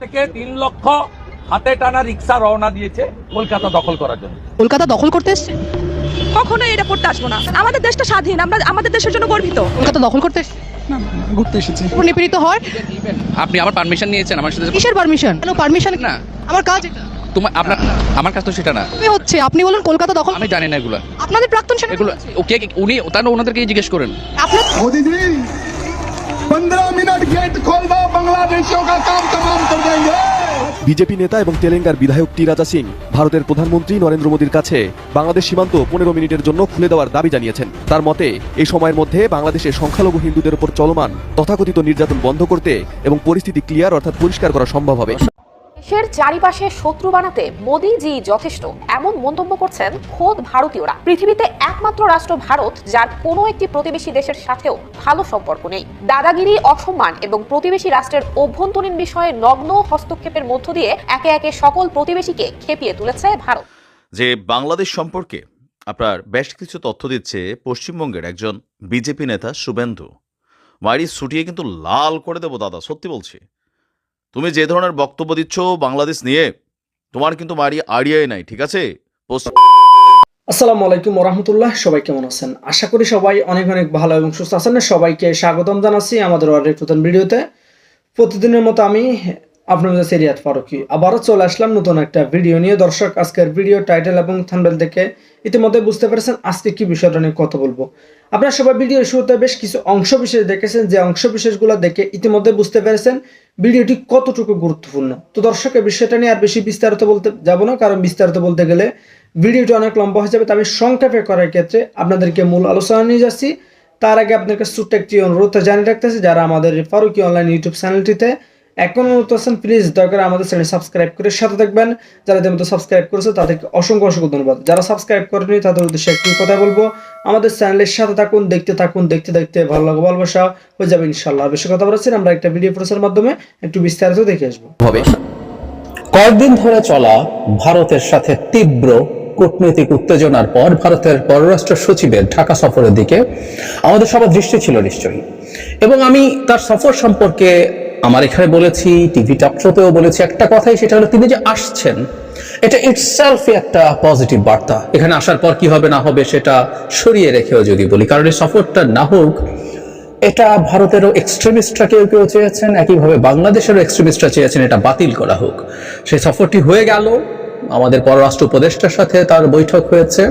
থেকে 3 লক্ষ হাতে টানা রিক্সা রওনা দিয়েছে কলকাতা দখল করার জন্য। কলকাতা দখল করতে এসছে? কখনোই এটা করতে আসবো না। আমাদের দেশটা স্বাধীন, আমরা আমাদের দেশের জন্য গর্বিত। কলকাতা দখল করতে এসছে? না, ঘুরতে এসেছি। নিপীড়িত হয়? আপনি আমার পারমিশন নিয়েছেন আমার সাথে? কিসের পারমিশন? কেন পারমিশন? না, আমার কাজ এটা। আমার কাজ তো সেটা না। কি হচ্ছে? আপনি বলেন কলকাতা দখল। আমি জানি না এগুলো। আপনাদের প্রাক্তন সেনা এগুলো ওকে উনি তার ওনাদেরকে জিজ্ঞেস করেন। আপনার मोदी जी 15 मिनट गेट खोल दो, बांग्लादेशियों का काम तमाम कर देंगे। বিজেপি নেতা এবং তেলেঙ্গার বিধায়ক টি রাজা সিং ভারতের প্রধানমন্ত্রী নরেন্দ্র মোদীর কাছে বাংলাদেশ সীমান্ত 15 মিনিটের জন্য খুলে দেওয়ার দাবি জানিয়েছেন। তার মতে এই সময়ের মধ্যে বাংলাদেশে সংখ্যালঘু হিন্দুদের উপর চলমান তথাকথিত নির্যাতন বন্ধ করতে এবং পরিস্থিতি ক্লিয়ার অর্থাৎ পরিষ্কার করা সম্ভব হবে। দেশের চারিপাশে শত্রু বানাতে মোদিজি যথেষ্ট, এমন মন্তব্য করছেন খোদ ভারতীয়রা। পৃথিবীতে একমাত্র রাষ্ট্র ভারত যার কোনো একটি প্রতিবেশী দেশের সাথেও ভালো সম্পর্ক নেই। দাদাগিরি, অসম্মান এবং প্রতিবেশী রাষ্ট্রের অভ্যন্তরীণ বিষয়ে নগ্ন হস্তক্ষেপের মধ্য দিয়ে একে একে সকল প্রতিবেশীকে খেপিয়ে তুলেছে ভারত। যে বাংলাদেশ সম্পর্কে আপনার বেশ কিছু তথ্য দিচ্ছে পশ্চিমবঙ্গের একজন বিজেপি নেতা শুভেন্দু। মারি ছুটিয়ে কিন্তু লাল করে দেবো দাদা, সত্যি বলছি। তুমি যে ধরনের বক্তব্য দিচ্ছ বাংলাদেশ নিয়ে, তোমার কিন্তু মারি আড়িয়াই নাই, ঠিক আছে? আসসালামু আলাইকুম ওরহামতুল্লাহ। সবাই কেমন আছেন? আশা করি সবাই অনেক অনেক ভালো এবং সুস্থ আছেন। সবাইকে স্বাগতম জানাচ্ছি আমাদের অনেক নতুন ভিডিওতে। প্রতিদিনের মতো আমি আপনাদের সিরিয়াত ফারুকি আবারও চলে আসলাম নতুন একটা ভিডিও নিয়ে। দর্শক, আজকের ভিডিও টাইটেল এবং থাম্বনেল দেখে ইতিমধ্যে বুঝতে পেরেছেন আজকে কি বিষয়টা নিয়ে কথা বলবো। আপনারা সবাই ভিডিওর শুরুতে বেশ কিছু অংশ বিশেষ দেখেছেন, যে অংশ বিশেষগুলো দেখে ইতিমধ্যে বুঝতে পেরেছেন ভিডিওটি কতটুকু গুরুত্বপূর্ণ। তো দর্শক, এই বিষয়টা নিয়ে আর বেশি বিস্তারিত বলতে যাব না, কারণ বিস্তারিত বলতে গেলে ভিডিওটি অনেক লম্বা হয়ে যাবে। তো আমি সংক্ষেপে করার ক্ষেত্রে আপনাদেরকে মূল আলোচনা নিয়ে যাচ্ছি। তার আগে আপনাদের ছোট্ট একটি অনুরোধ জানিয়ে রাখতেছি, যারা আমাদের ফারুকি অনলাইন ইউটিউব চ্যানেলটিতে এখন নতুন আছেন, প্লিজ দয়া করে আমাদের চ্যানেল সাবস্ক্রাইব করে সাথে থাকবেন। যারা ইতিমধ্যে সাবস্ক্রাইব করেছে তাদেরকে অসংখ্য অসংখ্য ধন্যবাদ। যারা সাবস্ক্রাইব করেনি তাদের উদ্দেশ্যে একটি কথা বলবো, আমাদের চ্যানেলের সাথে থাকুন, দেখতে থাকুন, দেখতে দেখতে ভালো লাগবে, ভালোবাসা হয়ে যাবে ইনশাআল্লাহ। বেশি কথা বলছেন, আমরা একটা ভিডিও প্রচারের মাধ্যমে একটু বিস্তারিত দেখে আসবো। কয়েকদিন ধরে চলা ভারতের সাথে তীব্র কূটনৈতিক উত্তেজনার পর ভারতের পররাষ্ট্র সচিবের ঢাকা সফরের দিকে আমাদের সবার দৃষ্টি ছিল নিশ্চয়ই, এবং আমি তার সফর সম্পর্কে আমার এখানে বলেছি, টিভি টক শোতেও বলেছি একটা কথাই, সেটা হলো তিনি যে আসছেন এটা ইটসেলফ একটা পজিটিভ বার্তা। এখানে আসার পর কি হবে না হবে সেটা সরিয়ে রেখেও যদি বলি, কারণ এই সফরটা না হোক, এটা ভারতেরও এক্সট্রিমিস্টরা কেউ কেউ চেয়েছেন, একইভাবে বাংলাদেশেরও এক্সট্রিমিস্টরা চেয়েছেন এটা বাতিল করা হোক। সেই সফরটি হয়ে গেল, আমাদের পররাষ্ট্র উপদেষ্টার সাথে তার বৈঠক হয়েছে,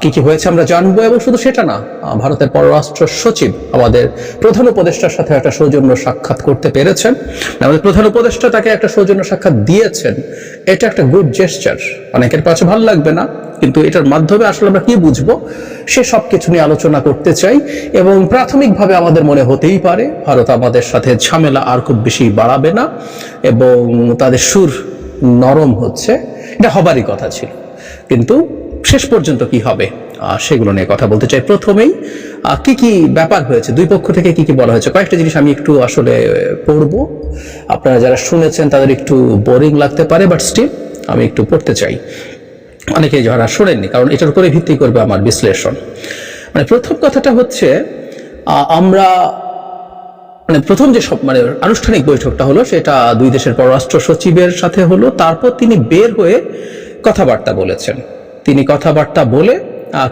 কি কি হয়েছে আমরা জানবো। এবং শুধু সেটা না, ভারতের পররাষ্ট্র সচিব আমাদের প্রধান উপদেষ্টার সাথে একটা সৌজন্য সাক্ষাৎ করতে পেরেছেন। আমাদের প্রধান উপদেষ্টা তাকে একটা সৌজন্য সাক্ষাৎ দিয়েছেন। এটা একটা গুড জেস্টার। অনেকের কাছে ভালো লাগবে না, কিন্তু এটার মাধ্যমে আসলে আমরা কি বুঝবো সে সব কিছু নিয়ে আলোচনা করতে চাই। এবং প্রাথমিকভাবে আমাদের মনে হতেই পারে ভারত আমাদের সাথে ঝামেলা আর খুব বেশি বাড়াবে না, এবং তাদের সুর নরম হচ্ছে, এটা হবারই কথা ছিল। কিন্তু শেষ পর্যন্ত কি হবে সেগুলো নিয়ে কথা বলতে চাই। প্রথমেই কি কি ব্যাপার হয়েছে, দুই পক্ষ থেকে কি কি বলা হয়েছে, কয়েকটা জিনিস আমি একটু আসলে পড়বো। আপনারা যারা শুনেছেন তাদের একটু বোরিং লাগতে পারে, বাট স্টিল আমি একটু পড়তে চাই, অনেকে যারা শোনেননি, কারণ এটার উপরে ভিত্তি করবে আমার বিশ্লেষণ। মানে প্রথম কথাটা হচ্ছে, আমরা প্রথম যে সব আনুষ্ঠানিক বৈঠকটা হলো সেটা দুই দেশের পররাষ্ট্র সচিবের সাথে হলো। তারপর তিনি বের হয়ে কথাবার্তা বলেছেন। তিনি কথাবার্তা বলে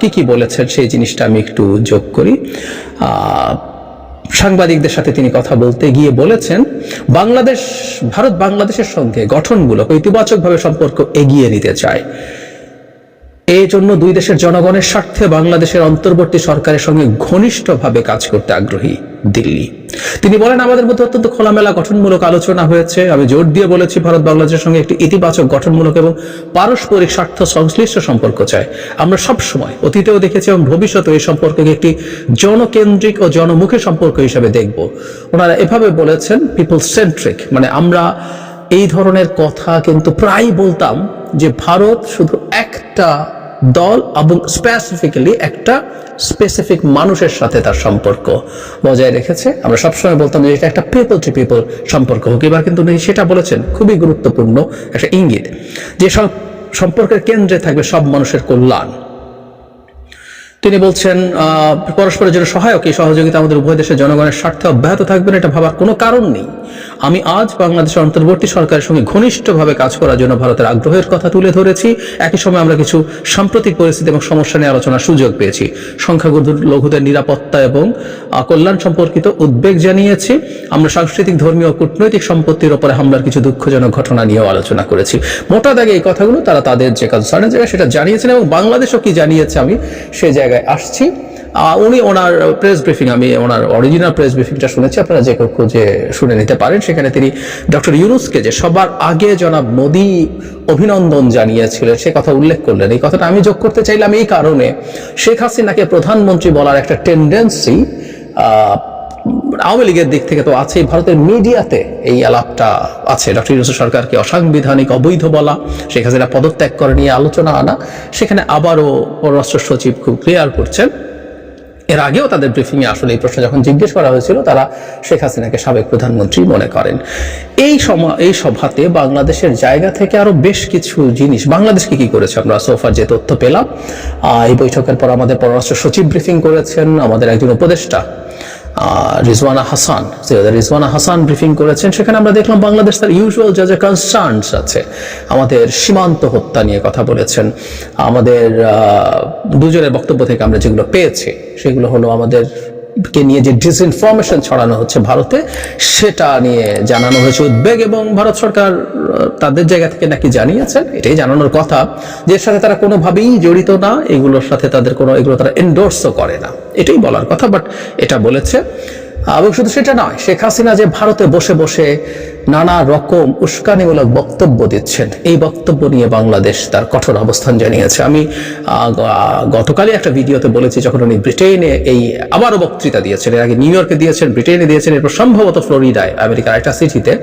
কি কি বলেছেন সেই জিনিসটা আমি একটু যোগ করি। সাংবাদিকদের সাথে তিনি কথা বলতে গিয়ে বলেছেন, ভারত বাংলাদেশের সঙ্গে গঠনমূলক ইতিবাচকভাবে সম্পর্ক এগিয়ে নিতে চায়। এই জন্য দুই দেশের জনগণের স্বার্থে বাংলাদেশের অন্তর্বর্তী সরকারের সঙ্গে ঘনিষ্ঠভাবে কাজ করতে আগ্রহী দিল্লি। তিনি বলেন, আমাদের মধ্যে অত্যন্ত খোলামেলা গঠনমূলক আলোচনা হয়েছে। আমি জোর দিয়ে বলেছি ভারত বাংলাদেশের সঙ্গে একটি ইতিবাচক গঠনমূলক এবং পারস্পরিক স্বার্থ সংশ্লিষ্ট সম্পর্ক চাই। আমরা সবসময় অতীতেও দেখেছি এবং ভবিষ্যতে এই সম্পর্ককে একটি জনকেন্দ্রিক ও জনমুখী সম্পর্ক হিসেবে দেখব। ওনারা এভাবে বলেছেন পিপল সেন্ট্রিক, মানে আমরা এই ধরনের কথা কিন্তু প্রায় বলতাম যে ভারত শুধু একটা দল এবং স্পেসিফিক্যালি একটা স্পেসিফিক মানুষের সাথে তার সম্পর্ক বজায় রেখেছে। আমরা সবসময় বলতাম যে এটা একটা পিপল টু পিপল সম্পর্ক হোক। এবার কিন্তু উনি সেটা বলেছেন, খুবই গুরুত্বপূর্ণ একটা ইঙ্গিত, যে সব সম্পর্কের কেন্দ্রে থাকবে সব মানুষের কল্যাণ। তিনি বলছেন পরস্পরের জন্য সহায়ক এই সহযোগিতা আমাদের উভয় দেশের জনগণের স্বার্থে অব্যাহত থাকবে না, এটা ভাবার কোনো কারণ নেই। আমি আজ বাংলাদেশের অন্তর্বর্তী সরকারের সঙ্গে ঘনিষ্ঠভাবে কাজ করার জন্য ভারতের আগ্রহের কথা তুলে ধরেছি। একই সময় আমরা কিছু সাম্প্রতিক পরিস্থিতি এবং সমস্যা নিয়ে আলোচনার সুযোগ পেয়েছি। সংখ্যালঘুদের নিরাপত্তা এবং কল্যাণ সম্পর্কিত উদ্বেগ জানিয়েছি। আমরা সাংস্কৃতিক, ধর্মীয় ও কূটনৈতিক সম্পত্তির উপরে হামলার কিছু দুঃখজনক ঘটনা নিয়েও আলোচনা করেছি। মোটা দাগে এই কথাগুলো তারা তাদের যে কনসার্নের জায়গায় সেটা জানিয়েছেন এবং বাংলাদেশও কি জানিয়েছে আমি সেই জায়গায় আসছি। উনি ওনার প্রেস ব্রিফিং, আমি ওনার অরিজিনাল প্রেস ব্রিফিংটা শুনেছি, আপনারা যে কেউ খুঁজে শুনে নিতে পারেন। সেখানে তিনি ডক্টর ইউনূসকে যে সবার আগে জনাব মোদী অভিনন্দন জানিয়েছিলেন সে কথা উল্লেখ করলেন। এই কথাটা আমি যোগ করতে চাইলাম এই কারণে, শেখ হাসিনাকে প্রধানমন্ত্রী বলার একটা টেন্ডেন্সি আওয়ামী লীগের দিক থেকে তো আছেই, ভারতের মিডিয়াতে এই আলাপটা আছে। ডক্টর ইউনূস সরকারকে অসাংবিধানিক, অবৈধ বলা, শেখ হাসিনা পদত্যাগ করে নিয়ে আলোচনা আনা, সেখানে আবারও পররাষ্ট্র সচিব খুব ক্লিয়ার করছেন। এর আগেও তাদের ব্রিফিংয়ে আসলে এই প্রশ্ন যখন জিজ্ঞেস করা হয়েছিল তারা শেখ হাসিনাকে সাবেক প্রধানমন্ত্রী মনে করেন। এই সভাতে বাংলাদেশের জায়গা থেকে আরো বেশ কিছু জিনিস, বাংলাদেশকে কি করেছে আমরা সোফার যে তথ্য পেলাম, এই বৈঠকের পর আমাদের পররাষ্ট্র সচিব ব্রিফিং করেছেন, আমাদের একজন উপদেষ্টা রিজওয়ানা হাসান ব্রিফিং করেছেন। সেখানে আমরা দেখলাম বাংলাদেশ তার ইউজুয়াল যা যা কনসার্নস আছে, আমাদের সীমান্ত হত্যা নিয়ে কথা বলেছেন। আমাদের দুজনের বক্তব্য থেকে আমরা যেগুলো পেয়েছি সেগুলো হলো আমাদেরকে নিয়ে যে ডিসইনফরমেশন ছড়ানো হচ্ছে ভারতে, সেটা নিয়ে জানানো হয়েছে উদ্বেগ, এবং ভারত সরকার তাদের জায়গা থেকে নাকি জানিয়েছেন, এটাই জানানোর কথা, যে এর সাথে তারা কোনোভাবেই জড়িত না, এগুলোর সাথে তাদের এগুলো তারা এন্ডোর্সও করে না, এটাই বলার কথা, বাট এটা বলেছে। এবং শুধু সেটা নয়, শেখ হাসিনা যে ভারতে বসে বসে নানা রকম উস্কানিমূলক বক্তব্য দিচ্ছেন, এই বক্তব্য নিয়ে বাংলাদেশ তার কঠোর অবস্থান জানিয়েছে। আমি গতকালই একটা ভিডিওতে বলেছি, যখন উনি ব্রিটেনে আবারও বক্তৃতা দিয়েছেন, এর আগে নিউ ইয়র্কে দিয়েছেন, ব্রিটেনে দিয়েছেন, এরপর সম্ভবত ফ্লোরিডায় আমেরিকার একটা সিটিতে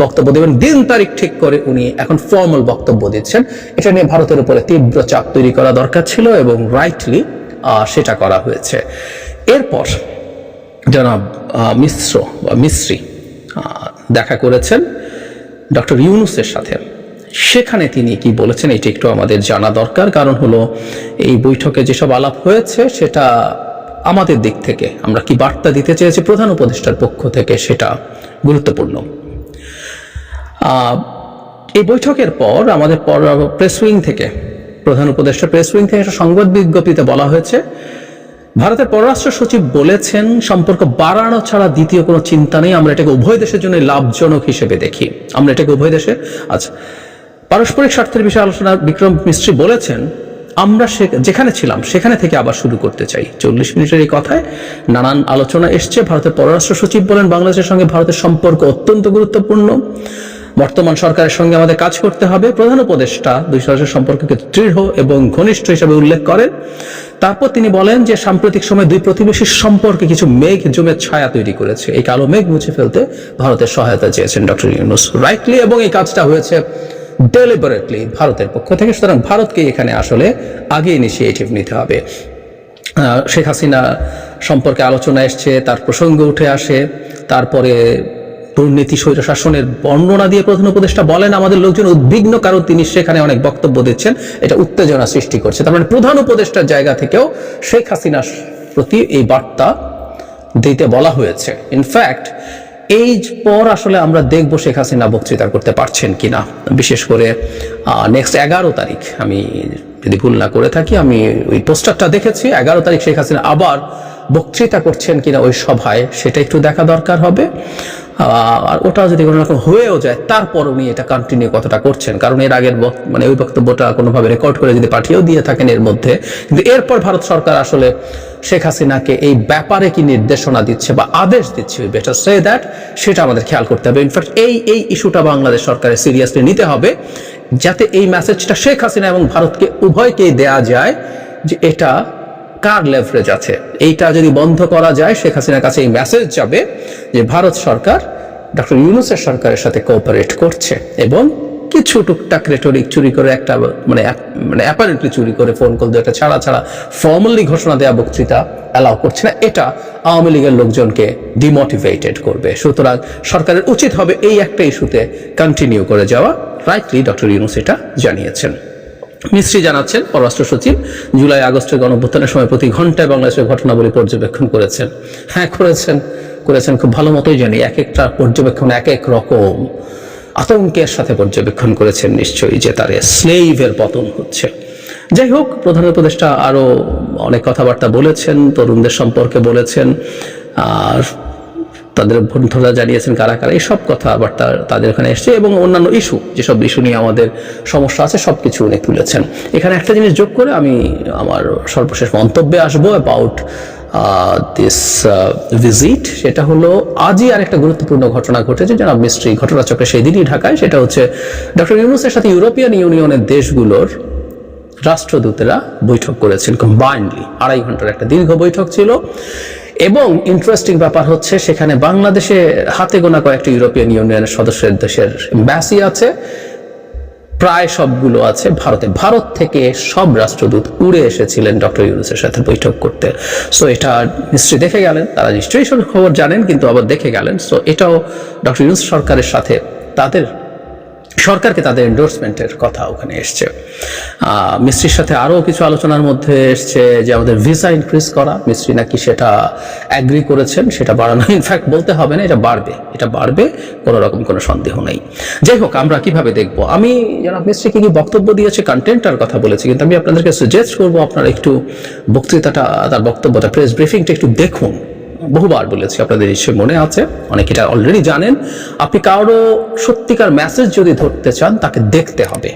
বক্তব্য দেবেন, দিন তারিখ ঠিক করে উনি এখন ফর্মাল বক্তব্য দিচ্ছেন। এটা নিয়ে ভারতের উপরে তীব্র চাপ তৈরি করা দরকার ছিল এবং রাইটলি সেটা করা হয়েছে। এরপর জনাব মিস্ত্রি দেখা করেছেন ডক্টর ইউনূসের সাথে। সেখানে তিনি কি বলেছেন এটা একটু আমাদের জানা দরকার, কারণ হলো এই বৈঠকে যেসব আলাপ হয়েছে সেটা আমাদের দিক থেকে আমরা কি বার্তা দিতে চেয়েছি প্রধান উপদেষ্টার পক্ষ থেকে সেটা গুরুত্বপূর্ণ। এই বৈঠকের পর আমাদের প্রেস উইং থেকে, প্রধান উপদেষ্টা প্রেস উইং থেকে একটা সংবাদ বিজ্ঞপ্তিতে বলা হয়েছে, ভারতের পররাষ্ট্র সচিব বলেছেন সম্পর্ক বাড়ানো ছাড়া দ্বিতীয় কোনো চিন্তা নেই, আমরা এটাকে উভয় দেশের জন্য লাভজনক হিসেবে দেখি। আমরা এটাকে উভয় দেশে পারস্পরিক স্বার্থের বিষয়ে আলোচনা বিক্রম মিস্ত্রি বলেছেন, আমরা যেখানে ছিলাম সেখানে থেকে আবার শুরু করতে চাই। 40 মিনিটের এই কথায় নানান আলোচনা এসছে। ভারতের পররাষ্ট্র সচিব বলেন, বাংলাদেশের সঙ্গে ভারতের সম্পর্ক অত্যন্ত গুরুত্বপূর্ণ, বর্তমান সরকারের সঙ্গে আমাদের কাজ করতে হবে। প্রধান উপদেষ্টা দুই সরকারের সম্পর্ককে দৃঢ় এবং ঘনিষ্ঠ হিসাবে উল্লেখ করেন। তারপর তিনি বলেন যে সাম্প্রতিক সময়ে দুই প্রতিবেশীর সম্পর্কে কিছু মেঘ জমে ছায়া তৈরি করেছে, এই কালো মেঘ মুছে ফেলতে ভারতের সহায়তা চেয়েছেন ডক্টর ইউনূস রাইটলি, এবং এই কাজটা হয়েছে ডেলিবারেটলি ভারতের পক্ষ থেকে। সুতরাং ভারতকে এখানে আসলে আগে ইনিশিয়েটিভ নিতে হবে। শেখ হাসিনা সম্পর্কে আলোচনা এসছে, তার প্রসঙ্গ উঠে আসে, তারপরে দুর্নীতি, স্বৈরশাসনের বর্ণনা দিয়ে প্রধান উপদেষ্টা বলেন আমাদের লোকজন উদ্বিগ্ন, কারণ তিনি সেখানে অনেক বক্তব্য দিচ্ছেন, এটা উত্তেজনা সৃষ্টি করছে। তার মানে প্রধান উপদেষ্টার জায়গা থেকেও শেখ হাসিনার প্রতি এই বার্তা দিতে বলা হয়েছে। ইনফ্যাক্ট এই পর আসলে আমরা দেখবো শেখ হাসিনা বক্তৃতা করতে পারছেন কিনা, বিশেষ করে নেক্সট 11 তারিখ, আমি যদি ভুল না করে থাকি, আমি ওই পোস্টারটা দেখেছি, 11 তারিখ শেখ হাসিনা আবার বক্তৃতা করছেন কিনা ওই সভায়, সেটা একটু দেখা দরকার হবে। আর ওটা যদি কোনো রকম হয়েও যায় তারপর উনি এটা কন্টিনিউ কতটা করছেন, কারণ এর আগের ওই বক্তব্যটা কোনোভাবে রেকর্ড করে যদি পাঠিয়েও দিয়ে থাকেন এর মধ্যে, কিন্তু এরপর ভারত সরকার আসলে শেখ হাসিনাকে এই ব্যাপারে কি নির্দেশনা দিচ্ছে বা আদেশ দিচ্ছে, বেটার সে দ্যাট, সেটা আমাদের খেয়াল করতে হবে। ইনফ্যাক্ট এই ইস্যুটা বাংলাদেশ সরকারের সিরিয়াসলি নিতে হবে, যাতে এই মেসেজটা শেখ হাসিনা এবং ভারতকে উভয়কেই দেয়া যায় যে এটা কার লেভারেজ আছে। এইটা যদি বন্ধ করা যায়, শেখ হাসিনার কাছে এই মেসেজ যাবে যে ভারত সরকার ডক্টর ইউনূসের সরকারের সাথে কোঅপারেট করছে, এবং কিছু টুকটাক রেটরিক চুরি করে একটা মানে অ্যাপারেন্টলি চুরি করে ফোন কল দিয়ে একটা ছাড়া ফর্মালি ঘোষণা দেওয়া বক্তৃতা অ্যালাউ করছে না, এটা আওয়ামী লীগের লোকজনকে ডিমোটিভেটেড করবে। সুতরাং সরকারের উচিত হবে এই একটা ইস্যুতে কন্টিনিউ করে যাওয়া। রাইটলি ডক্টর ইউনূস এটা জানিয়েছেন। মিস্ত্রি জানাচ্ছেন পররাষ্ট্র সচিব জুলাই আগস্টের গণঅভ্যুত্থানের সময় প্রতি ঘন্টায় বাংলাদেশের ঘটনাবলী পর্যবেক্ষণ করেছেন। হ্যাঁ, করেছেন খুব ভালো মতোই জানি। এক একটা পর্যবেক্ষণ এক এক রকম আতঙ্কের সাথে পর্যবেক্ষণ করেছেন নিশ্চয়ই, যে তার স্লেভের পতন হচ্ছে। যাই হোক, প্রধান উপদেষ্টা আরো অনেক কথাবার্তা বলেছেন, তরুণদের সম্পর্কে বলেছেন, আর তাদের বন্ধুরা জানিয়েছেন কারা কারা, এইসব কথাবার্তা তাদের এখানে এসছে, এবং অন্যান্য ইস্যু, যেসব ইস্যু নিয়ে আমাদের সমস্যা আছে সবকিছু উনি তুলেছেন। এখানে একটা জিনিস যোগ করে আমি আমার সর্বশেষ মন্তব্যে আসবো অ্যাবাউট দিস ভিজিট। সেটা হলো আজই আর একটা গুরুত্বপূর্ণ ঘটনা ঘটেছে জনাব মিস্ত্রি ঘটনাচক্রে সেই দিনই ঢাকায়। সেটা হচ্ছে ডক্টর ইউনূসের সাথে ইউরোপিয়ান ইউনিয়নের দেশগুলোর রাষ্ট্রদূতেরা বৈঠক করেছেন কম্বাইন্ডলি। 2.5 ঘন্টার একটা দীর্ঘ বৈঠক ছিল, এবং ইন্টারেস্টিং ব্যাপার হচ্ছে সেখানে বাংলাদেশে হাতে গোনা কয়েকটি ইউরোপিয়ান ইউনিয়নের সদস্যের দেশের এম্বাসি আছে, প্রায় সবগুলো আছে ভারতে। ভারত থেকে সব রাষ্ট্রদূত উড়ে এসেছিলেন ডক্টর ইউনূসের সাথে বৈঠক করতে। সো এটা নিশ্চয়ই দেখে গেলেন, তারা নিশ্চয়ই সব খবর জানেন, কিন্তু আবার দেখে গেলেন। সো এটাও ডক্টর ইউনূস সরকারের সাথে তাদের সরকারকে তাদের এন্ডোর্সমেন্টের কথা ওখানে এসছে। মিস্ত্রির সাথে আরও কিছু আলোচনার মধ্যে এসছে যে আমাদের ভিসা ইনক্রিজ করা। মিস্ত্রি নাকি সেটা অ্যাগ্রি করেছেন, সেটা বাড়ানো। ইনফ্যাক্ট বলতে হবে না, এটা বাড়বে, কোনো রকম কোনো সন্দেহ নেই। যাই হোক, আমরা কিভাবে দেখবো, আমি জনাব মিস্ত্রি কি বক্তব্য দিয়েছে কন্টেন্টটার কথা বলেছি, কিন্তু আমি আপনাদেরকে সাজেস্ট করবো আপনারা একটু বক্তৃতাটা, তার বক্তব্যটা, প্রেস ব্রিফিংটা একটু দেখুন। বহুবার বলেছি, আপনাদের নিশ্চয়ই মনে আছে, অনেকে এটা অলরেডি জানেন। আপনি কারো সত্যিকার মেসেজ যদি ধরতে চান তাকে দেখতে হবে।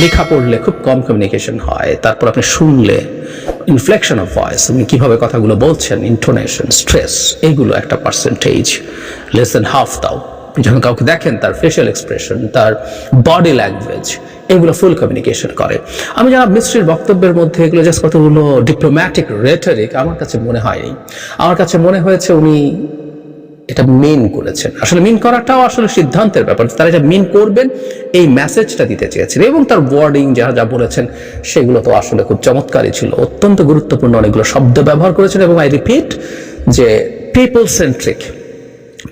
লেখা পড়লে খুব কম কমিউনিকেশন হয়, তারপর আপনি শুনলে ইনফ্লেকশন অফ ভয়েস, উনি কিভাবে কথাগুলো বলছেন, ইন্টোনেশন, স্ট্রেস, এইগুলো একটা পার্সেন্টেজ, লেস দেন হাফ তাও। যখন কাউকে দেখেন তার ফেশিয়াল এক্সপ্রেশন, তার বডি ল্যাঙ্গুয়েজ, এগুলো ফুল কমিউনিকেশন করে। আমি জানাব মিস্ত্রির বক্তব্যের মধ্যে এগুলো জাস্ট কতগুলো ডিপ্লোম্যাটিক রেটরিক আমার কাছে মনে হয়নি। আমার কাছে মনে হয়েছে উনি এটা মিন করেছেন। আসলে মিন করাটাও আসলে সিদ্ধান্তের ব্যাপার, তারা এটা মিন করবেন এই মেসেজটা দিতে চেয়েছেন, এবং তার ওয়ার্ডিং যা বলেছেন সেগুলো তো আসলে খুব চমৎকারই ছিল, অত্যন্ত গুরুত্বপূর্ণ অনেকগুলো শব্দ ব্যবহার করেছেন। এবং আই রিপিট যে people centric,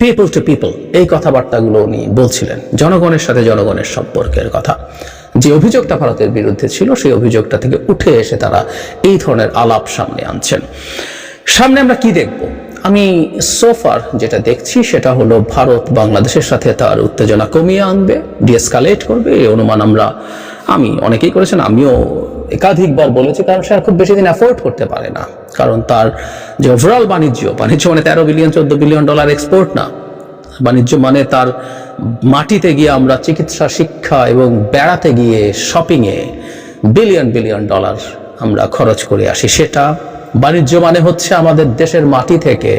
people to people, এই কথাবার্তাগুলো উনি বলছিলেন, জনগণের সাথে জনগণের সম্পর্কের কথা। যে অভিযোগটা ভারতের বিরুদ্ধে ছিল সেই অভিযোগটা থেকে উঠে এসে তারা এই ধরনের আলাপ সামনে আনছেন। সামনে আমরা কি দেখব, আমি সোফার যেটা দেখছি সেটা হলো ভারত বাংলাদেশের সাথে তার উত্তেজনা কমিয়ে আনবে, ডিএসকালেট করবে, এই অনুমান আমি অনেকেই করেছেন, আমিও একাধিকবার বলেছি। কারণ সে আর খুব বেশি দিন অ্যাফোর্ড করতে পারে না, কারণ তার যে ওভারঅল বাণিজ্য মানে 13 বিলিয়ন 14 বিলিয়ন ডলার এক্সপোর্ট না, বাণিজ্য মানে তার মাটিতে গিয়ে আমরা চিকিৎসা, শিক্ষা এবং বেড়াতে গিয়ে শপিংয়ে বিলিয়ন বিলিয়ন ডলার আমরা খরচ করে আসি। সেটা বাণিজ্য মানে হচ্ছে আমাদের দেশের মাটি থেকে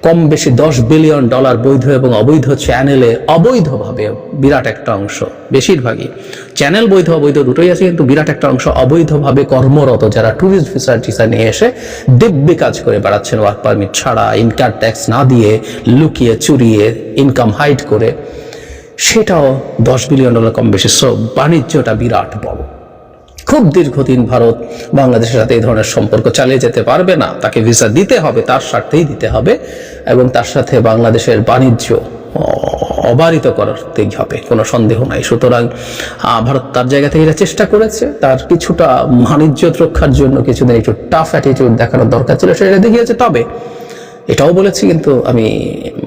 কম বেশি 10 বিলিয়ন ডলার বৈধ এবং অবৈধ চ্যানেলে অবৈধভাবে বিরাট একটা অংশ, বেশিরভাগই চ্যানেল বৈধ অবৈধ দুটোই আছে, কিন্তু বিরাট একটা অংশ অবৈধভাবে কর্মরত, যারা ট্যুরিস্ট ভিসা নিয়ে এসে দিব্যি কাজ করে বেড়াচ্ছেন ওয়ার্ক পারমিট ছাড়া, ইনকাম ট্যাক্স না দিয়ে, লুকিয়ে চুরিয়ে ইনকাম হাইড করে, সেটাও 10 বিলিয়ন ডলার কম বেশি। সো বাণিজ্যটা বিরাট বড়। খুব দীর্ঘদিন ভারত বাংলাদেশের সাথে এই ধরনের সম্পর্ক চালিয়ে যেতে পারবে না, তাকে ভিসা দিতে হবে, তার স্বার্থেই দিতে হবে, এবং তার সাথে বাংলাদেশের বাণিজ্য অবারিত করতেই হবে, কোনো সন্দেহ নাই। সুতরাং ভারত তার জায়গা থেকে এটা চেষ্টা করেছে, তার কিছুটা বাণিজ্য রক্ষার জন্য কিছুদিন একটু টাফ অ্যাটিটিউড দেখানোর দরকার ছিল, সেটা দেখিয়েছে। তবে এটাও বলেছি, কিন্তু আমি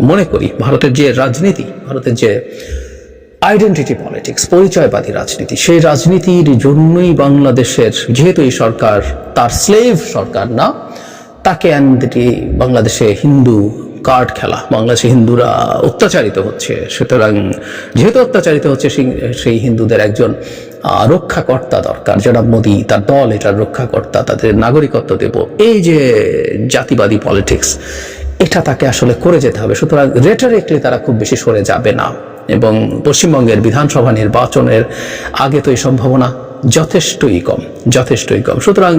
মনে করি ভারতের যে রাজনীতি, ভারতের যে আইডেন্টিটি পলিটিক্স, পরিচয়বাদী রাজনীতি, সেই রাজনীতির জন্যই বাংলাদেশের, যেহেতু এই সরকার তার স্লেভ সরকার না, তাকে বাংলাদেশে হিন্দু কার্ড খেলা, বাংলাদেশে হিন্দুরা অত্যাচারিত হচ্ছে। সুতরাং যেহেতু অত্যাচারিত হচ্ছে, সেই হিন্দুদের একজন রক্ষাকর্তা দরকার। জনাব মোদী, তার দল এটার রক্ষাকর্তা, তাদের নাগরিকত্ব দেব, এই যে জাতিবাদী পলিটিক্স, এটা তাকে আসলে করে যেতে হবে। সুতরাং রেটরিকলি তারা খুব বেশি সরে যাবে না, এবং পশ্চিমবঙ্গের বিধানসভা নির্বাচনের আগে তো এই সম্ভাবনা যথেষ্টই কম। সুতরাং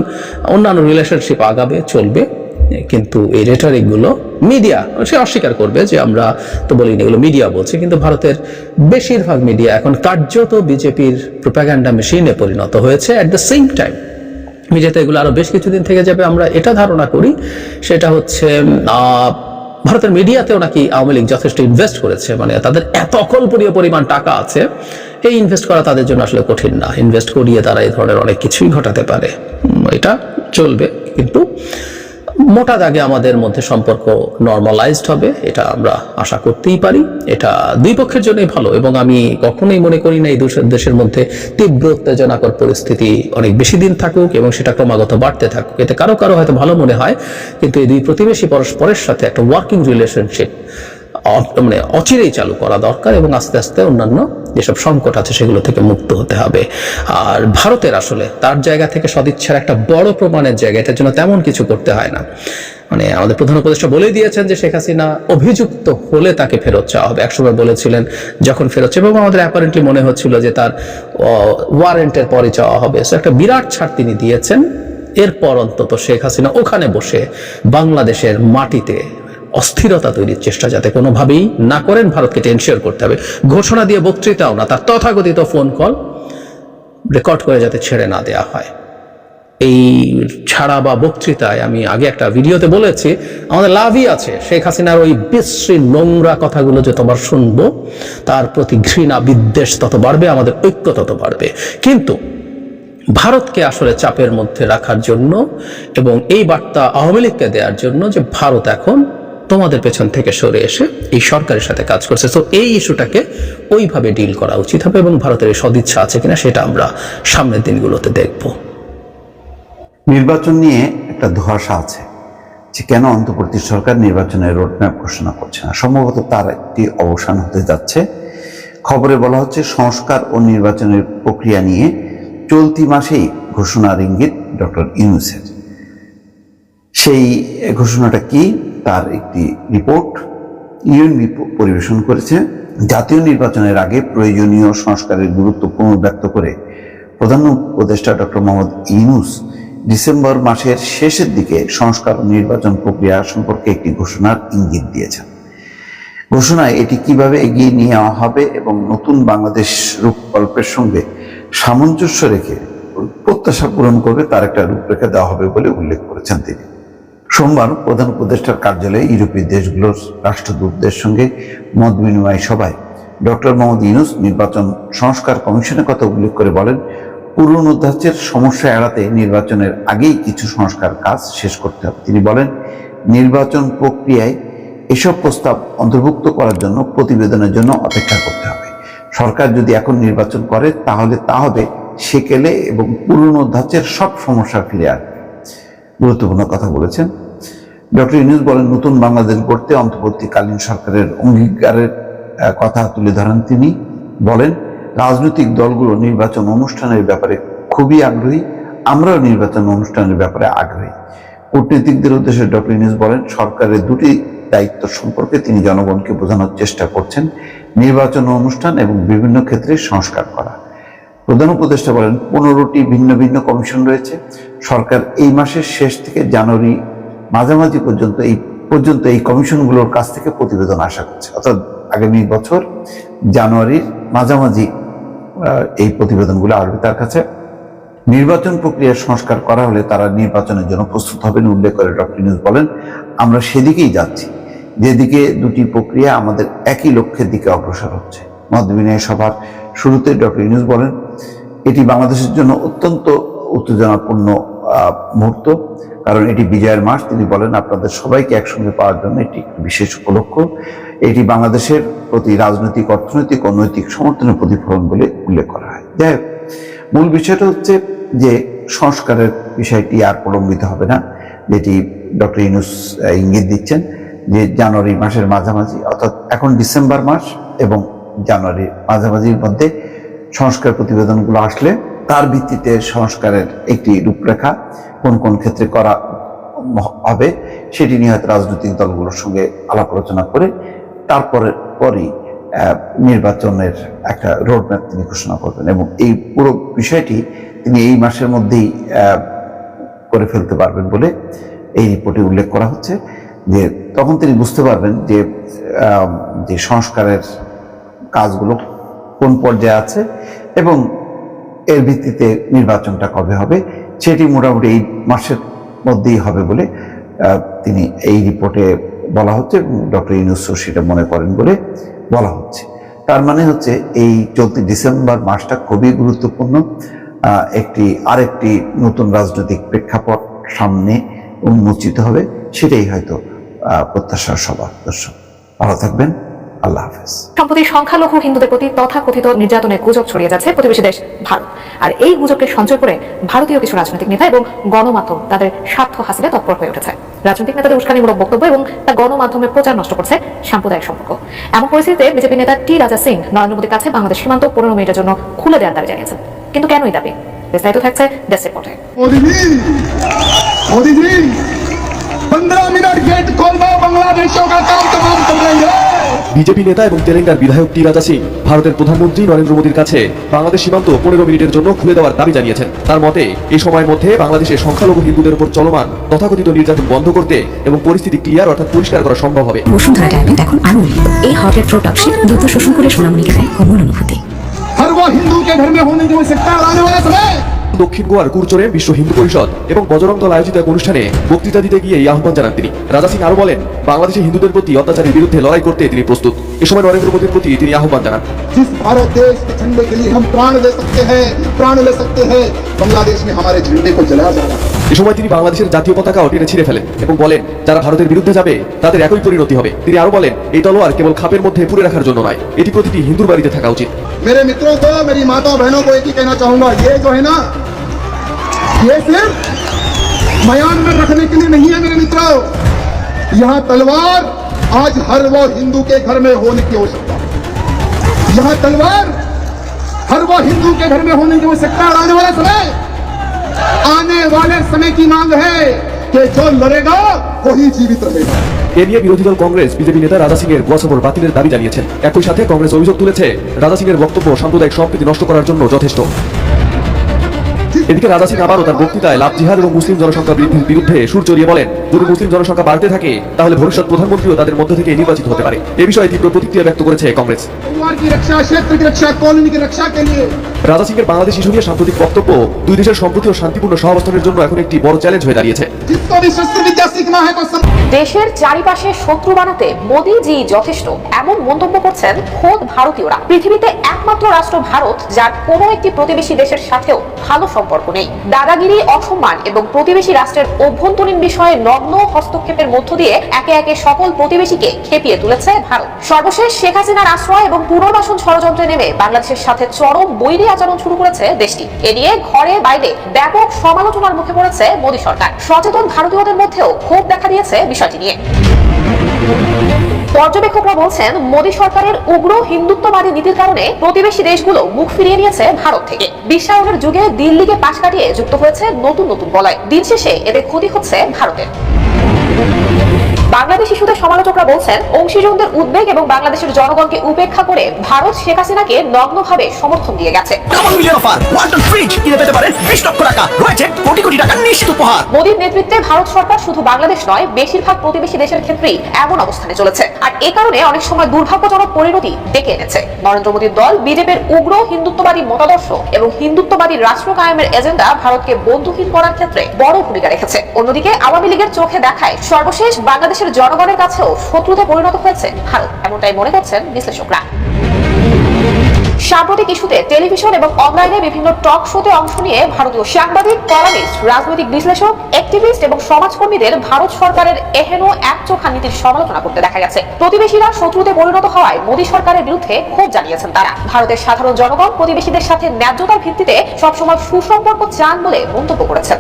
অন্যান্য রিলেশনশিপ আগাবে, চলবে, কিন্তু এই রেটরিকগুলো মিডিয়া সে অস্বীকার করবে যে আমরা তো বলিনি, এগুলো মিডিয়া বলছে, কিন্তু ভারতের বেশিরভাগ মিডিয়া এখন কার্যত বিজেপির প্রোপাগান্ডা মেশিনে পরিণত হয়েছে। অ্যাট দ্য সেম টাইম মিডিয়াতে এগুলো আরো বেশ কিছুদিন থেকে যাবে আমরা এটা ধারণা করি। সেটা হচ্ছে ভারতের মিডিয়াতেও নাকি আওয়ামী লীগ যথেষ্ট ইনভেস্ট করেছে, মানে তাদের এত অকল্পনীয় পরিমাণ টাকা আছে, এই ইনভেস্ট করা তাদের জন্য আসলে কঠিন না। ইনভেস্ট করিয়ে তারা এই ধরনের অনেক কিছুই ঘটাতে পারে, এটা চলবে। কিন্তু মোটা দাগে আমাদের মধ্যে সম্পর্ক নর্মালাইজড হবে, এটা আমরা আশা করতেই পারি। এটা দুই পক্ষের জন্যই ভালো, এবং আমি কখনোই মনে করি না এই দুই দেশের মধ্যে তীব্র উত্তেজনাকর পরিস্থিতি অনেক বেশি দিন থাকুক এবং সেটা ক্রমাগত বাড়তে থাকুক। এতে কারো কারো হয়তো ভালো মনে হয়, কিন্তু এই দুই প্রতিবেশী পরস্পরের সাথে একটা ওয়ার্কিং রিলেশনশিপ মানে অচিরেই চালু করা দরকার, এবং আস্তে আস্তে অন্যান্য যেসব সংকট আছে সেগুলো থেকে মুক্ত হতে হবে। আর ভারতের আসলে তার জায়গা থেকে সদিচ্ছার একটা বড় প্রমাণের জায়গা, এটার জন্য তেমন কিছু করতে হয় না। মানে আমাদের প্রধান উপদেষ্টা বলেই দিয়েছেন যে শেখ হাসিনা অভিযুক্ত হলে তাকে ফেরত চাওয়া হবে, একসময় বলেছিলেন যখন ফেরত, এবং আমাদের অ্যাপারেন্টলি মনে হচ্ছিল যে তার ওয়ারেন্টের পরে চাওয়া হবে। সো একটা বিরাট ছাড় তিনি দিয়েছেন। এরপর অন্তত শেখ হাসিনা ওখানে বসে বাংলাদেশের মাটিতে অস্থিরতা তৈরির চেষ্টা যাতে কোনোভাবেই না করেন, ভারতকে এনশিওর করতে হবে। ঘোষণা দিয়ে বক্তৃতাও না, তার তথাকথিত ফোন কল রেকর্ড করে যাতে ছেড়ে না দেওয়া হয়। এই ছাড়া বা বক্তৃতায় আমি আগে একটা ভিডিওতে বলেছি, আমাদের লাভই আছে শেখ হাসিনার ওই বিশ্রী নোংরা কথাগুলো যে তোমার শুনবো, তার প্রতি ঘৃণা বিদ্বেষ তত বাড়বে, আমাদের ঐক্য তত বাড়বে। কিন্তু ভারতকে আসলে চাপের মধ্যে রাখার জন্য এবং এই বার্তা আওয়ামী লীগকে দেওয়ার জন্য যে ভারত এখন তোমাদের পেছন থেকে সরে এসে এই সরকারের সাথে কাজ করছে, তো এই ইস্যুটাকে ওইভাবে ডিল করা উচিত হবে, এবং ভারতের এই সদিচ্ছা আছে কিনা সেটা আমরা সামনের দিনগুলোতে দেখব। নির্বাচন নিয়ে একটা ধোঁয়াশা আছে যে কেন অন্তর্বর্তী সরকার নির্বাচনের রোডম্যাপ ঘোষণা করছে না। সম্ভবত তার একটি অবসান হতে যাচ্ছে। খবরে বলা হচ্ছে সংস্কার ও নির্বাচনের প্রক্রিয়া নিয়ে চলতি মাসেই ঘোষণার ইঙ্গিত ডক্টর ইউনূসের। সেই ঘোষণাটা কি, তার একটি রিপোর্ট ইউএনবি পরিবেশন করেছে। জাতীয় নির্বাচনের আগে প্রয়োজনীয় সংস্কারের গুরুত্ব পুনর্ব্যক্ত করে প্রধান উপদেষ্টা ডক্টর মোহাম্মদ ইউনূস ডিসেম্বর মাসের শেষের দিকে সংস্কার ও নির্বাচন প্রক্রিয়া সম্পর্কে একটি ঘোষণার ইঙ্গিত দিয়েছেন। ঘোষণায় এটি কিভাবে এগিয়ে নিয়ে যাওয়া হবে এবং নতুন বাংলাদেশ রূপকল্পের সঙ্গে সামঞ্জস্য রেখে প্রত্যাশা পূরণ করবে তার একটা রূপরেখা দেওয়া হবে বলে উল্লেখ করেছেন তিনি। সোমবার প্রধান উপদেষ্টার কার্যালয়ে ইউরোপীয় দেশগুলোর রাষ্ট্রদূতদের সঙ্গে মত বিনিময় সভায় ডক্টর মোহাম্মদ ইউনূস নির্বাচন সংস্কার কমিশনের কথা উল্লেখ করে বলেন, পুনরুদ্ধারের সমস্যা এড়াতে নির্বাচনের আগেই কিছু সংস্কার কাজ শেষ করতে হবে। তিনি বলেন, নির্বাচন প্রক্রিয়ায় এসব প্রস্তাব অন্তর্ভুক্ত করার জন্য প্রতিবেদনের জন্য অপেক্ষা করতে হবে। সরকার যদি এখন নির্বাচন করে তাহলে তা হবে সেকেলে এবং পুনরুদ্ধারের সব সমস্যা ফিরে আসবে। গুরুত্বপূর্ণ কথা বলেছেন ডক্টর ইউনূস। বলেন, নতুন বাংলাদেশ গড়তে অন্তর্বর্তীকালীন সরকারের অঙ্গীকারের কথা তুলে ধরেন তিনি। বলেন, রাজনৈতিক দলগুলো নির্বাচন অনুষ্ঠানের ব্যাপারে খুবই আগ্রহী, আমরাও নির্বাচন অনুষ্ঠানের ব্যাপারে আগ্রহী। কূটনীতিকদের উদ্দেশ্যে ডক্টর ইউনূস বলেন, সরকারের দুটি দায়িত্ব সম্পর্কে তিনি জনগণকে বোঝানোর চেষ্টা করছেন, নির্বাচন অনুষ্ঠান এবং বিভিন্ন ক্ষেত্রে সংস্কার করা। প্রধান উপদেষ্টা বলেন, 15টি ভিন্ন ভিন্ন কমিশন রয়েছে। সরকার এই মাসের শেষ থেকে জানুয়ারি মাঝামাঝি পর্যন্ত এই কমিশনগুলোর কাছ থেকে প্রতিবেদন আশা করছে, অর্থাৎ আগামী বছর জানুয়ারির মাঝামাঝি এই প্রতিবেদনগুলো আসবে তার কাছে। নির্বাচন প্রক্রিয়ার সংস্কার করা হলে তারা নির্বাচনের জন্য প্রস্তুত হবেন উল্লেখ করে ডক্টর ইউনূস বলেন, আমরা সেদিকেই যাচ্ছি, যেদিকে দুটি প্রক্রিয়া আমাদের একই লক্ষ্যের দিকে অগ্রসর হচ্ছে। মত বিনিময় সভার শুরুতে ডক্টর ইউনূস বলেন, এটি বাংলাদেশের জন্য অত্যন্ত উত্তেজনাপূর্ণ মুহূর্ত, কারণ এটি বিজয়ের মাস। তিনি বলেন, আপনাদের সবাইকে একসঙ্গে পাওয়ার জন্য এটি একটি বিশেষ উপলক্ষ। এটি বাংলাদেশের প্রতি রাজনৈতিক, অর্থনৈতিক ও নৈতিক সমর্থনের প্রতিফলন বলে উল্লেখ করা হয়। যাই হোক, মূল বিষয়টা হচ্ছে যে সংস্কারের বিষয়টি আর প্রলম্বিত হবে না, যেটি ডক্টর ইউনূস ইঙ্গিত দিচ্ছেন যে জানুয়ারি মাসের মাঝামাঝি, অর্থাৎ এখন ডিসেম্বর মাস এবং জানুয়ারির মাঝামাঝির মধ্যে সংস্কার প্রতিবেদনগুলো আসলে তার ভিত্তিতে সংস্কারের একটি রূপরেখা কোন কোন ক্ষেত্রে করা হবে সেটি নিয়ে হয়তো রাজনৈতিক দলগুলোর সঙ্গে আলাপ আলোচনা করে পরই নির্বাচনের একটা রোডম্যাপ তিনি ঘোষণা করবেন, এবং এই পুরো বিষয়টি তিনি এই মাসের মধ্যেই করে ফেলতে পারবেন বলে এই রিপোর্টে উল্লেখ করা হচ্ছে। যে তখন তিনি বুঝতে পারবেন যে সংস্কারের কাজগুলো কোন পর্যায়ে আছে এবং এর ভিত্তিতে নির্বাচনটা কবে হবে সেটি মোটামুটি এই মাসের মধ্যেই হবে বলে তিনি এই রিপোর্টে বলা হচ্ছে, ডক্টর ইউনূসও সেটা মনে করেন বলে বলা হচ্ছে। তার মানে হচ্ছে এই চলতি ডিসেম্বর মাসটা খুবই গুরুত্বপূর্ণ, আরেকটি নতুন রাজনৈতিক প্রেক্ষাপট সামনে উন্মোচিত হবে, সেটাই হয়তো প্রত্যাশা সবার। দর্শক ভালো থাকবেন, আল্লাহ হাফেজ। সম্প্রতি সংখ্যালঘু হিন্দুদের প্রতি তথাকথিত নির্যাতনের গুজব ছড়িয়ে যাচ্ছে প্রতিবেশী দেশ ভারত। আর এই গুজবকে সঞ্চয় করে ভারতীয় কিছু রাজনৈতিক নেতা এবং গণমাধ্যম তাদের স্বার্থ হাসিলে তৎপর হয়ে উঠেছে। রাজনৈতিক নেতাদের উস্কানিমূলক বক্তব্য এবং তা গণমাধ্যমে প্রচার নষ্ট করছে সাম্প্রদায়িক সম্পর্ক। এমন পরিস্থিতিতে বিজেপি নেতা টি রাজা সিং নরেন্দ্র মোদীর কাছে বাংলাদেশ সীমান্ত 15 মিনিটের জন্য খুলে দেওয়ার দাবি জানিয়েছেন। কিন্তু কেন এই দাবি? বিস্তারিত থাকছে ডেস্ক রিপোর্টে। मोदी जी 15 मिनट गेट खोल दो, बांग्लादेशियों का काम तमाम कर देंगे। বিজেপি নেতা এবং তেলেঙ্গার বিধায়ক টি রাজা সিং ভারতের প্রধানমন্ত্রী নরেন্দ্র মোদীর কাছে বাংলাদেশ সীমান্ত 15 মিনিটের জন্য খুলে দেওয়ার দাবি জানিয়েছেন। তার মতে এই সময়ের মধ্যে বাংলাদেশের সংখ্যালঘু হিন্দুদের উপর চলমান তথাকথিত নির্যাতন বন্ধ করতে এবং পরিস্থিতি ক্লিয়ার অর্থাৎ পরিষ্কার করা সম্ভব হবে। বসুন্ধরা ট্যাবলেট এখন আরো এই হট রেড প্রোডাক্টে দ্রুত শোষণ করে সোনামণিকে দেয় কোমল অনুভূতি। हर वो हिंदू के घर में होने की आवश्यकता आने वाले समय। দক্ষিণ গোয়ার কুরচরে বিশ্ব হিন্দু পরিষদ এবং বজরং দল আয়োজিত এক অনুষ্ঠানে বক্তৃতা দিতে গিয়ে এই আহ্বান জানান তিনি। রাজা সিং আরো বলেন, বাংলাদেশে হিন্দুদের প্রতি অত্যাচারের বিরুদ্ধে লড়াই করতে তিনি প্রস্তুত। এ সময় নরেন্দ্র মোদীর প্রতি তিনি আহ্বান জানান, जिस भारत देश के झंडे के लिए हम प्राण ले सकते हैं, बांग्लादेश में हमारे झंडे को जलाया जा रहा है। এ সময় তিনি বাংলাদেশের জাতীয় পতাকাও টেনে ছিঁড়ে ফেলেন এবং বলেন, যারা ভারতের বিরুদ্ধে যাবে তাদের একই পরিণতি হবে। তিনি আরো বলেন, এই তলোয়ার কেবল খাপের মধ্যে পুরে রাখার জন্য নয়, এটি প্রতিটি হিন্দুর বাড়িতে থাকা উচিত। मेरे मित्रों को, मेरी माताओं बहनों को एक ही कहना चाहूंगा, ये जो है ना, ये सिर्फ बयान में रखने के लिए नहीं है मेरे मित्रों। यहाँ तलवार आज हर वो हिंदू के घर में होने की आवश्यकता है। यहाँ तलवार हर वो हिंदू के घर में होने की आवश्यकता है। आने वाले समय की मांग है कि जो लड़ेगा वही जीवित रहेगा। এ নিয়ে বিরোধী দল কংগ্রেস বিজেপি নেতা রাজা সিং এর গোয়া সফর বাতিলের দাবি জানিয়েছেন। একই সাথে কংগ্রেস অভিযোগ তুলেছে, রাজা সিং এর বক্তব্য সাম্প্রদায়িক সম্প্রীতি নষ্ট করার জন্য যথেষ্ট। এদিকে রাজা সিং আবারও তার বক্তৃতায় লাভ জিহাদ এবং মুসলিম জনসংখ্যা বৃদ্ধির বিরুদ্ধে সুর চড়িয়ে বলেন, যদি মুসলিম জনসংখ্যা বাড়তে থাকে তাহলে ভবিষ্যৎ প্রধানমন্ত্রীও তাদের মধ্য থেকে নির্বাচিত হতে পারে। এ বিষয়ে তীব্র প্রতিক্রিয়া ব্যক্ত করেছে কংগ্রেস। রাজা সিং এর বাংলাদেশ ইস্যু নিয়ে সাম্প্রতিক বক্তব্য দুই দেশের সম্প্রতি ও শান্তিপূর্ণ সহাবস্থানের জন্য এখন একটি বড় চ্যালেঞ্জ হয়ে দাঁড়িয়েছে। দেশের চারিপাশে শত্রু বানাতে মোদীজি যথেষ্ট, এমন মন্তব্য করছেন খোদ ভারতীয়রা। পৃথিবীতে একমাত্র রাষ্ট্র ভারত, যার কোনো একটি প্রতিবেশী দেশের সাথেও ভালো সম্পর্ক নেই। দাদাগিরি, অসম্মান এবং প্রতিবেশী রাষ্ট্রের অভ্যন্তরীণ বিষয়ে নগ্ন হস্তক্ষেপের মধ্য দিয়ে একে একে সকল প্রতিবেশীকে খেপিয়ে তুলেছে ভারত। সর্বশেষ শেখ হাসিনার আশ্রয় এবং পুনর্বাসন ষড়যন্ত্রে নেমে বাংলাদেশের সাথে চরম বৈরী আচরণ শুরু করেছে দেশটি। এ নিয়ে ঘরে বাইরে ব্যাপক সমালোচনার মুখে পড়েছে মোদী সরকার। সচেতন ভারতীয়দের মধ্যেও ক্ষোভ দেখা দিয়েছে বিষয়টি নিয়ে। পর্যবেক্ষকরা বলছেন, মোদী সরকারের উগ্র হিন্দুত্ববাদী নীতির কারণে প্রতিবেশী দেশগুলো মুখ ফিরিয়ে নিয়েছে ভারত থেকে। বিশ্বায়নের যুগে দিল্লিকে পাশ কাটিয়ে যুক্ত হয়েছে নতুন নতুন বলয়। দিন শেষে এতে ক্ষতি হচ্ছে ভারতের। বাংলাদেশ ইস্যুতে সমালোচকরা বলছেন, অংশীজনদের উদ্বেগ এবং বাংলাদেশের জনগণকে উপেক্ষা করে ভারত শেখ হাসিনাকে নগ্নভাবে সমর্থন দিয়ে গেছে। মোদীর নেতৃত্বে ভারত সরকার শুধু বাংলাদেশ নয়, বেশিরভাগ প্রতিবেশী দেশের ক্ষেত্রেই এমন অবস্থানে চলেছে। আর এ কারণে অনেক সময় দুর্ভাগ্যজনক পরিণতি ডেকে এনেছে। নরেন্দ্র মোদীর দল বিজেপির উগ্র হিন্দুত্ববাদী মতাদর্শ এবং হিন্দুত্ববাদী রাষ্ট্র কায়েমের এজেন্ডা ভারতকে বন্ধুহীন করার ক্ষেত্রে বড় ভূমিকা রেখেছে। অন্যদিকে আওয়ামী লীগের চোখে দেখায় সর্বশেষ বাংলাদেশের জনগণের কাছেও শত্রুতে পরিণত হয়েছে ভারত, এমনটাই মনে করছেন বিশ্লেষকরা। সাম্প্রতিক ইস্যুতে টেলিভিশন এবং অনলাইনে বিভিন্ন টক শোতে অংশ নিয়ে ভারতীয় সাংবাদিক, কলামিস্ট, রাজনৈতিক বিশ্লেষক, অ্যাক্টিভিস্ট এবং সমাজকর্মীদের ভারত সরকারের এহেন একচোখা নীতির সমালোচনা করতে দেখা গেছে। প্রতিবেশীরা শত্রুতে পরিণত হওয়ায় মোদী সরকারের বিরুদ্ধে ক্ষোভ জানিয়েছেন তারা। ভারতের সাধারণ জনগণ প্রতিবেশীদের সাথে ন্যায্যতার ভিত্তিতে সবসময় সুসম্পর্ক চান বলে মন্তব্য করেছেন।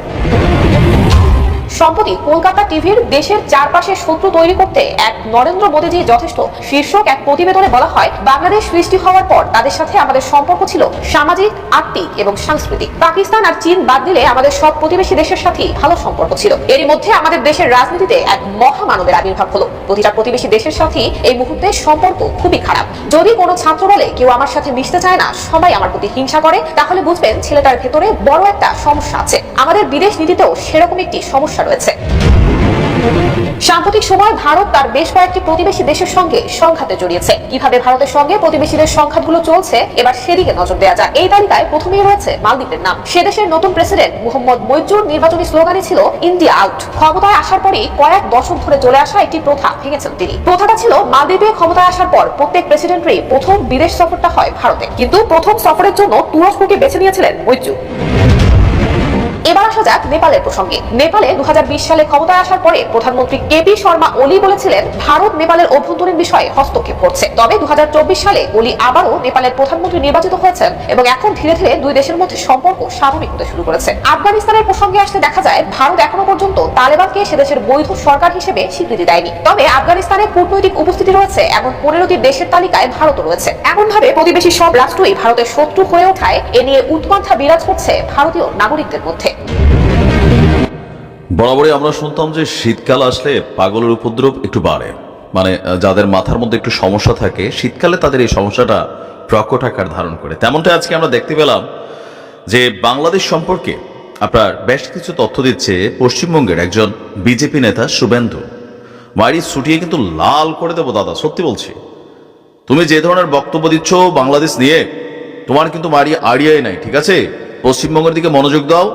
সম্প্রতি কলকাতা টিভির দেশের চারপাশে শত্রু তৈরি করতে এক নরেন্দ্র মোদীজি যথেষ্ট শীর্ষক এক প্রতিবেদনে বলা হয়, বাংলাদেশ সৃষ্টি হওয়ার পর তাদের সাথে আমাদের সম্পর্ক ছিল সামাজিক, আর্থিক এবং সাংস্কৃতিক। পাকিস্তান আর চীন বাদ দিলে আমাদের সব প্রতিবেশী দেশের সাথেই ভালো সম্পর্ক ছিল। এরই মধ্যে আমাদের দেশের রাজনীতিতে এক মহামানবের আবির্ভাব হলো। প্রতিটা প্রতিবেশী দেশের সাথেই এই মুহূর্তে সম্পর্ক খুবই খারাপ। যদি কোনো ছাত্র বলে কেউ আমার সাথে মিশতে চায় না, সবাই আমার প্রতি হিংসা করে, তাহলে বুঝবেন ছেলেটার ভেতরে বড় একটা সমস্যা আছে। আমাদের বিদেশ নীতিতেও সেরকম একটি সমস্যা রয়েছে। সাম্প্রতিক সময় ভারত তার বেশ কয়েকটি প্রতিবেশী দেশের সঙ্গে সংঘাতে জড়িয়েছে। কিভাবে ভারতের সঙ্গে প্রতিবেশীদের সংঘাতগুলো চলছে এবার সেদিকে নজর দেওয়া যায়। এই তালিকায় প্রথমেই রয়েছে মালদ্বীপের নাম। সে দেশের নতুন প্রেসিডেন্ট মোহাম্মদ মইজুর নির্বাচনী স্লোগানই ছিল ইন্ডিয়া আউট। ক্ষমতায় আসার পরই কয়েক দশক ধরে চলে আসা একটি প্রথা ভেঙেছেন তিনি। প্রথাটা ছিল মালদ্বীপে ক্ষমতায় আসার পর প্রত্যেক প্রেসিডেন্টেরই প্রথম বিদেশ সফরটা হয় ভারতে, কিন্তু প্রথম সফরের জন্য তুরস্ককে বেছে নিয়েছিলেন মইজুর। এবার আসা যাক নেপালের প্রসঙ্গে। নেপালে 2020 সালে ক্ষমতায় আসার পরে প্রধানমন্ত্রী কেপি শর্মা ওলি বলেছিলেন ভারত নেপালের অভ্যন্তরীণ বিষয়ে হস্তক্ষেপ করছে। তবে 2024 সালে ওলি আবারও নেপালের প্রধানমন্ত্রী নির্বাচিত হয়েছেন এবং এখন ধীরে ধীরে দুই দেশের মধ্যে সম্পর্ক স্বাভাবিক হতে শুরু করেছে। আফগানিস্তানের প্রসঙ্গে আসলে দেখা যায় ভারত এখনো পর্যন্ত তালেবানকে সে দেশের বৈধ সরকার হিসেবে স্বীকৃতি দেয়নি। তবে আফগানিস্তানে কূটনৈতিক উপস্থিতি রয়েছে এমন 15টি দেশের তালিকায় ভারতও রয়েছে। এমনভাবে প্রতিবেশী সব রাষ্ট্রই ভারতের শত্রু হয়ে ওঠায় এ নিয়ে উৎকণ্ঠা বিরাজ করছে ভারতীয় নাগরিকদের মধ্যে। বরাবরই আমরা শুনতাম যে শীতকাল আসলে পাগলের উপদ্রব একটু বাড়ে, মানে যাদের মাথার মধ্যে একটু সমস্যা থাকে শীতকালে তাদের এই সমস্যাটা প্রকট আকার ধারণ করে। তেমনটা আজকে আমরা দেখতে পেলাম যে বাংলাদেশ সম্পর্কে আপনার বেশ কিছু তথ্য দিচ্ছে পশ্চিমবঙ্গের একজন বিজেপি নেতা শুভেন্দু। মারি ছুটিয়ে কিন্তু লাল করে দেবো দাদা, সত্যি বলছি। তুমি যে ধরনের বক্তব্য দিচ্ছ বাংলাদেশ নিয়ে, তোমার কিন্তু মারি আড়িয়াই নাই, ঠিক আছে? পশ্চিমবঙ্গের দিকে মনোযোগ দাও।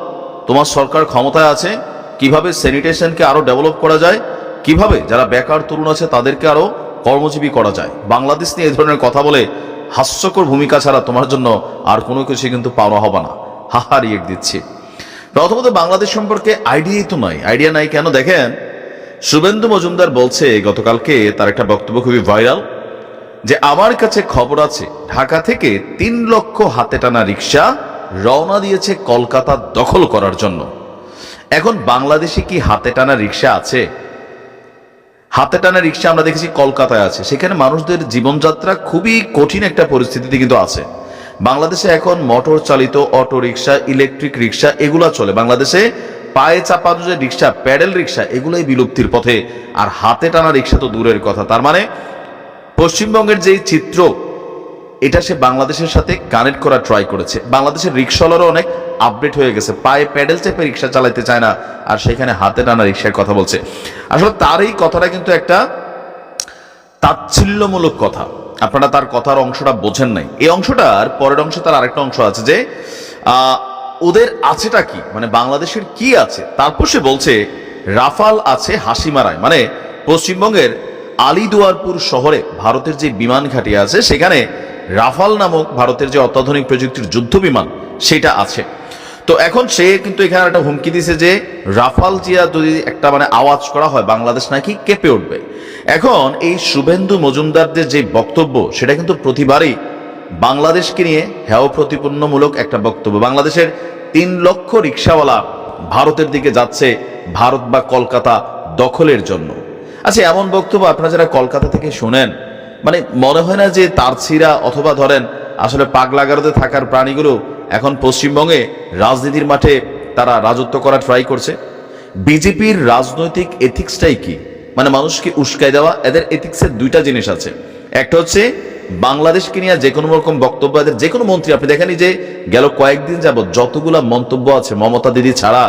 তোমার সরকার ক্ষমতায় আছে, কিভাবে স্যানিটেশনকে আরো ডেভেলপ করা যায়, কিভাবে যারা বেকার তরুণ আছে তাদেরকে আরো কর্মজীবী করা যায়। বাংলাদেশ নিয়ে এই ধরনের কথা বলে হাস্যকর ভূমিকা ছাড়া তোমার জন্য আর কোনো কিছু কিন্তু পাওয়া হবে না। হাহা রিয়েক্ট দিচ্ছি। প্রথমত বাংলাদেশ সম্পর্কে আইডিয়াই তো নয়। আইডিয়া নাই কেন? দেখেন, শুভেন্দু মজুমদার বলছে গতকালকে তার একটা বক্তব্য খুবই ভাইরাল, যে আমার কাছে খবর আছে ঢাকা থেকে 3 লক্ষ হাতে টানা রিক্সা রওনা দিয়েছে কলকাতা দখল করার জন্য। এখন বাংলাদেশে কি হাতে টানা রিক্সা আছে? হাতে টানা রিক্সা আমরা দেখেছি কলকাতায় আছে, সেখানে মানুষদের জীবনযাত্রা খুবই কঠিন একটা পরিস্থিতিতে কিন্তু আছে। বাংলাদেশে এখন মোটর চালিত অটো রিক্সা, ইলেকট্রিক রিক্সা এগুলা চলে। বাংলাদেশে পায়ে চাপানো যে রিক্সা, প্যাডেল রিক্সা, এগুলোই বিলুপ্তির পথে। আর হাতে টানা রিক্সা তো দূরের কথা। তার মানে পশ্চিমবঙ্গের যে চিত্র, এটা সে বাংলাদেশের সাথে কানেক্ট করা ট্রাই করেছে। বাংলাদেশের রিক্সাওয়ালারও অনেক আপডেট হয়ে গেছে, পায়ে প্যাডেল চেপে রিক্সা চালাতে চায় না, আর সেখানে হাতে টানা রিক্সার কথা বলছে। আসলে তার এই কথাটা কিন্তু একটা তাচ্ছিল্যমূলক কথা। আপনারা তার কথার অংশটা বোঝেন নাই। এই অংশটার পরের অংশে তার আরেকটা অংশ আছে যে ওদের আছেটা কি, মানে বাংলাদেশের কি আছে। তারপর সে বলছে রাফাল আছে হাসিমারায়, মানে পশ্চিমবঙ্গের আলিদুয়ারপুর শহরে ভারতের যে বিমান ঘাঁটি আছে সেখানে রাফাল নামক ভারতের যে অত্যাধুনিক প্রযুক্তির যুদ্ধ বিমান সেটা আছে। তো এখন সে কিন্তু এখানে একটা হুমকি দিছে যে রাফাল জিয়া যদি একটা মানে আওয়াজ করা হয় বাংলাদেশ নাকি কেঁপে উঠবে। এখন এই শুভেন্দু মজুমদারদের যে বক্তব্য সেটা কিন্তু প্রতিবারই বাংলাদেশকে নিয়ে হেয় প্রতিপন্নমূলক একটা বক্তব্য। বাংলাদেশের 3 লক্ষ রিক্সাওয়ালা ভারতের দিকে যাচ্ছে ভারত বা কলকাতা দখলের জন্য। আচ্ছা, এমন বক্তব্য আপনারা যারা কলকাতা থেকে শোনেন, মানে মনে হয় না যে তারছিরা অথবা ধরেন আসলে পাগলাগারদে থাকার প্রাণীগুলো এখন পশ্চিমবঙ্গে রাজনীতির মাঠে তারা রাজত্ব করা ট্রাই করছে? বিজেপির রাজনৈতিক এথিক্সটাই কি? মানে মানুষকে উস্কাই দেওয়া। এদের এথিক্সের 2টা জিনিস আছে। একটা হচ্ছে বাংলাদেশকে নিয়ে যে কোনো রকম বক্তব্য, এদের যে কোনো মন্ত্রী আপনি দেখেনি যে গেল কয়েকদিন যাবত যতগুলা মন্তব্য আছে মমতা দিদি ছাড়া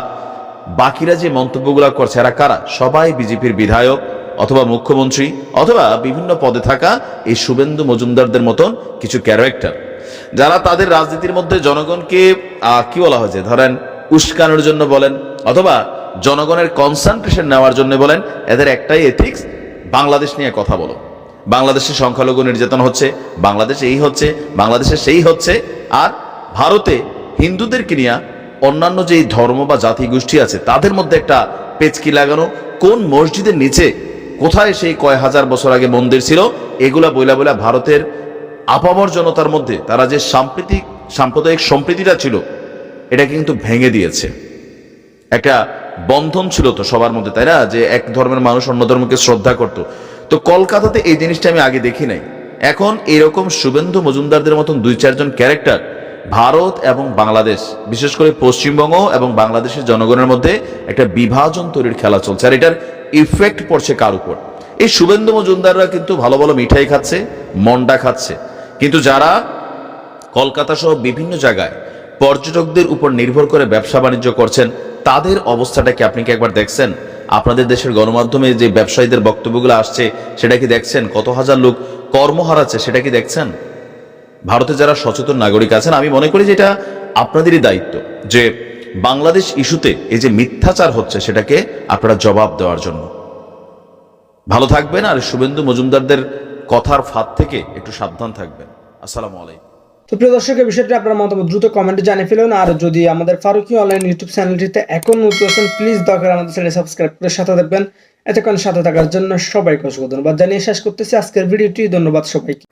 বাকিরা যে মন্তব্যগুলো করছে এরা কারা? সবাই বিজেপির বিধায়ক অথবা মুখ্যমন্ত্রী অথবা বিভিন্ন পদে থাকা এই শুভেন্দু মজুমদারদের মতন কিছু ক্যারেক্টার, যারা তাদের রাজনীতির মধ্যে জনগণকে কি বলা হয় যে ধরেন উস্কানোর জন্য বলেন অথবা জনগণের কনসেন্ট্রেশন নেওয়ার জন্য বলেন, এদের একটাই এথিক্স, বাংলাদেশ নিয়ে কথা বলো, বাংলাদেশে সংখ্যালঘু নির্যাতন হচ্ছে, বাংলাদেশে এই হচ্ছে, বাংলাদেশে সেই হচ্ছে। আর ভারতে হিন্দুদেরকে নিয়ে অন্যান্য যে ধর্ম বা জাতি গোষ্ঠী আছে তাদের মধ্যে একটা পেচকি লাগানো, কোন মসজিদের নিচে কোথায় সেই কয় হাজার বছর আগে মন্দির ছিল, এগুলা বইলা বইলা ভারতের আপামর জনতার মধ্যে তারা যে সাম্প্রদায়িক সম্প্রীতিটা ছিল এটা কিন্তু ভেঙে দিয়েছে। একটা বন্ধন ছিল তো সবার মধ্যে, তাই না, যে এক ধর্মের মানুষ অন্য ধর্মকে শ্রদ্ধা করত। তো কলকাতাতে এই জিনিসটা আমি আগে দেখি নাই। এখন এরকম শুভেন্দু মজুমদারদের মতন 2-4 জন ক্যারেক্টার ভারত এবং বাংলাদেশ, বিশেষ করে পশ্চিমবঙ্গ এবং বাংলাদেশের জনগণের মধ্যে একটা বিভাজন তৈরির খেলা চলছে। আর এটার ইফেক্ট পড়ছে কার উপর? এই শুভেন্দু মজুমদাররা কিন্তু ভালো ভালো মিঠাই খাচ্ছে, মন্ডা খাচ্ছে, কিন্তু যারা কলকাতা সহ বিভিন্ন জায়গায় পর্যটকদের উপর নির্ভর করে ব্যবসা বাণিজ্য করছেন তাদের অবস্থাটা কি আপনি কি একবার দেখছেন? আপনাদের দেশের গণমাধ্যমে যে ব্যবসায়ীদের বক্তব্যগুলো আসছে সেটা কি দেখছেন? কত হাজার লোক কর্ম হারাচ্ছে সেটা কি দেখছেন? ভারতে যারা সচেতন নাগরিক আছেন, আমি মনে করি যে এটা আপনাদেরই দায়িত্ব যে বাংলাদেশ ইস্যুতে এই যে মিথ্যাচার হচ্ছে সেটাকে আপনারা জবাব দেওয়ার জন্য। ভালো থাকবেন, আর শুভেন্দু মজুমদারদের কথার ফাঁদ থেকে একটু সাবধান থাকবেন। আসসালামু আলাইকুম। তো প্রিয় দর্শক, এই বিষয়টি আপনার মতামত দ্রুত কমেন্টে জানিয়ে ফেলুন। আর যদি আমাদের ফারুকি অনলাইন ইউটিউব চ্যানেলটিতে এখন নতুন আছেন, প্লিজ দয়া করে আমাদের চ্যানেল সাবস্ক্রাইব করে সাথে থাকবেন। এতক্ষণ সাথে থাকার জন্য সবাইকে অসংখ্য ধন্যবাদ জানিয়ে শেষ করতেছি আজকের ভিডিওটি। ধন্যবাদ সবাইকে।